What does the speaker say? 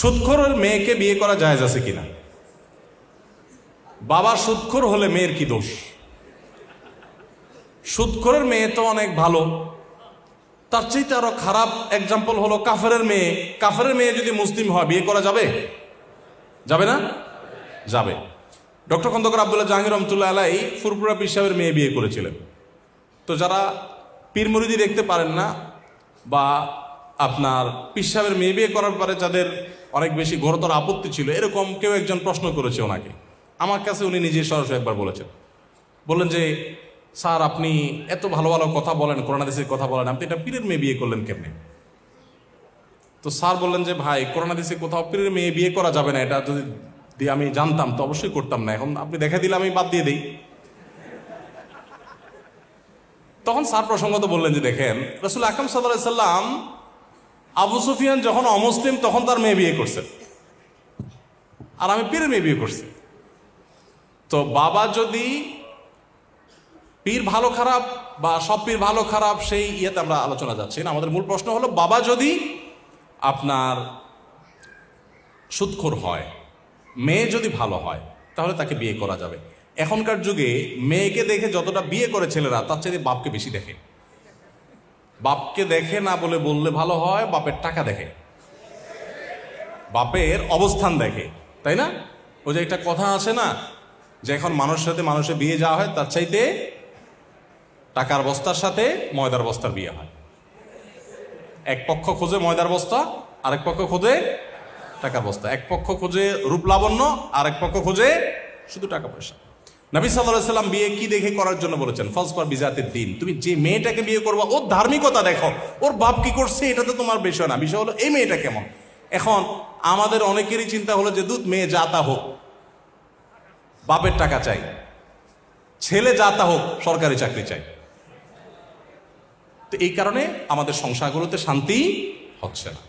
সুদখোরের মেয়েকে বিয়ে করা জায়েজ আছে কিনা? বাবা সুদখোর হলে মেয়ের কি দোষ? সুদখোরের মেয়ে তো অনেক ভালো, তার চাইতে আরো খারাপ এক্সাম্পল হলো কাফেরের মেয়ে। কাফেরের মেয়ে যদি মুসলিম হয় বিয়ে করা যাবে? যাবে না? যাবে। ডক্টর খন্দকার আব্দুল্লাহ জাহাঙ্গীর রহমতুল্লাহ আলাই ফুরপুরা পীর সাহেবের মেয়ে বিয়ে করেছিলেন। তো যারা পীর মুরিদি দেখতে পারেন না বা আপনার পীর সাহেবের মেয়ে বিয়ে করার পরে যাদের অনেক বেশি ঘোরতর আপত্তি ছিল, এরকম কেউ একজন প্রশ্ন করেছে ওনাকে। আমার কাছে উনি নিজে সরাসরি একবার বললেন যে স্যার, আপনি এত ভালো ভালো কথা বলেন, কোরআন হাদিসের কথা বলেন, আপনি এটা পীরের মেয়ে বিয়ে করলেন কেমনে? তো স্যার বললেন যে ভাই, কোরআন হাদিসে কোথাও পীরের মেয়ে বিয়ে করা যাবে না, এটা যদি আমি জানতাম তো অবশ্যই করতাম না, এখন আপনি দেখা দিলে আমি বাদ দিয়ে দিই। তখন স্যার প্রসঙ্গত বললেন যে দেখেন, রাসূল আকরাম সাল্লাল্লাহু আলাইহি সাল্লাম আবু সুফিয়ান যখন অমুসলিম তখন তার মেয়ে বিয়ে করছেন, আর আমি পীরের মেয়ে বিয়ে করছি। তো বাবা যদি পীর ভালো খারাপ বা সব পীর ভালো খারাপ সেই ইয়েতে আমরা আলোচনা যাচ্ছি না। আমাদের মূল প্রশ্ন হলো, বাবা যদি আপনার সুদখোর হয়, মেয়ে যদি ভালো হয়, তাহলে তাকে বিয়ে করা যাবে। এখনকার যুগে মেয়েকে দেখে যতটা বিয়ে করে ছেলেরা, তার চাইতে বাপকে বেশি দেখে। বাপকে দেখে না বললে ভালো হয়, বাপের টাকা দেখে, বাপের অবস্থান দেখে, তাই না? ওই যে একটা কথা আছে না, যে এখন মানুষের সাথে মানুষের বিয়ে যাওয়া হয়, তার চাইতে টাকার বস্তার সাথে ময়দার বস্তার বিয়ে হয়। এক পক্ষ খোঁজে ময়দার বস্তা, আরেক পক্ষ খোঁজে টাকার বস্তা। এক পক্ষ খোঁজে রূপ লাবণ্য, আরেক পক্ষ খোঁজে শুধু টাকা পয়সা। নবী সাল্লাল্লাহু আলাইহি সাল্লাম বিয়ে কি দেখে করার জন্য বলেছেন? ফাজফার বিজাতিদ দ্বীন। তুমি যে মেয়েটাকে বিয়ে করবা ওর ধার্মিকতা দেখো, ওর বাপ কি করছে এটা তো তোমার বিষয় না, বিষয় হলো এই মেয়েটা কেমন। এখন আমাদের অনেকেরই চিন্তা হলো যে দুধ মেয়ে যাতা হোক, বাপের টাকা চাই, ছেলে যাতা হোক, সরকারি চাকরি চাই। তো এই কারণে আমাদের সংসারগুলোতে শান্তি হচ্ছে না।